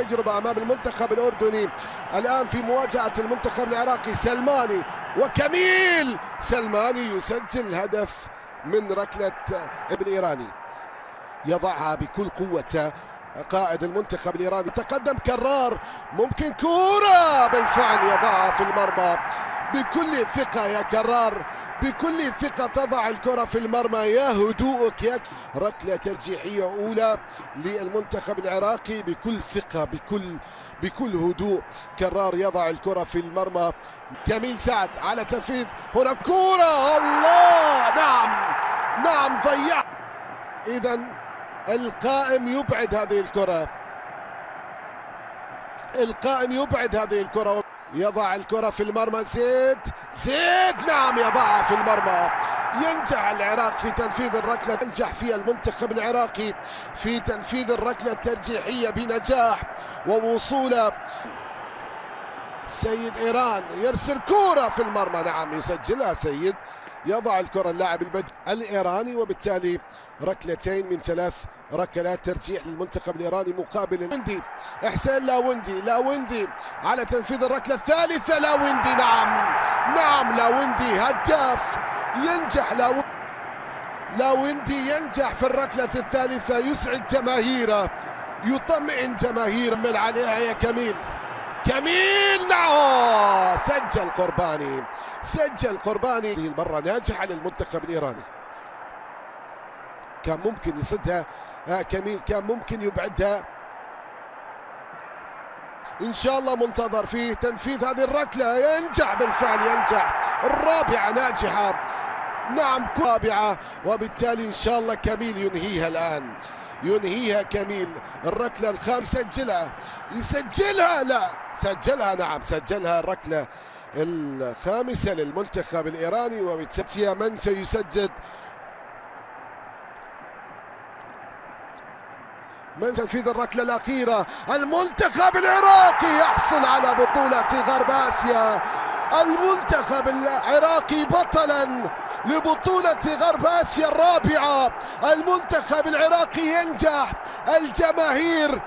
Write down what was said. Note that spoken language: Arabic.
تجربة أمام المنتخب الأردني. الآن في مواجهة المنتخب العراقي سلماني وكميل. سلماني يسجل هدف من ركلة الإيراني، يضعها بكل قوته قائد المنتخب الإيراني. تقدم كرار، ممكن كورة بالفعل يضعها في المرمى بكل ثقة يا كرار، بكل ثقة تضع الكرة في المرمى. يا هدوءك يا ركلة ترجيحية أولى للمنتخب العراقي بكل ثقة، بكل هدوء. كرار يضع الكرة في المرمى. كميل سعد على تنفيذ، هنا كورة، الله، نعم ضيع. إذا القائم يبعد هذه الكرة، القائم يبعد هذه الكرة. يضع الكرة في المرمى. زيد نعم يضعها في المرمى. ينجح العراق في تنفيذ الركلة، ينجح في المنتخب العراقي في تنفيذ الركلة الترجيحية بنجاح ووصوله. سيد إيران يرسل كرة في المرمى، نعم يسجلها سيد. يضع الكرة اللاعب الإيراني، وبالتالي ركلتين من 3 ركلات ترجيح للمنتخب الإيراني مقابل لاوندي. إحسان لاوندي على تنفيذ الركلة الثالثة. نعم لاوندي هداف. ينجح لاوندي ينجح في الركلة الثالثة، يسعد جماهيره، يطمئن جماهيره. مل عليها يا كميل، نعم سجل قرباني. المرة ناجحة للمنتخب الإيراني، كان ممكن يصدها كميل، كان ممكن يبعدها. إن شاء الله منتظر في تنفيذ هذه الركلة، ينجح بالفعل، ينجح. الرابعة ناجحة، نعم رابعة، وبالتالي إن شاء الله كميل ينهيها الآن، ينهيها كميل. الركلة الخامسة يسجلها، لا سجلها، نعم سجلها. الركلة الخامسة للمنتخب الإيراني، وبالتالي من سيسجل؟ من تنفيذ الركلة الأخيرة. المنتخب العراقي يحصل على بطولة غرب آسيا. المنتخب العراقي بطلا لبطولة غرب آسيا الرابعة. المنتخب العراقي ينجح. الجماهير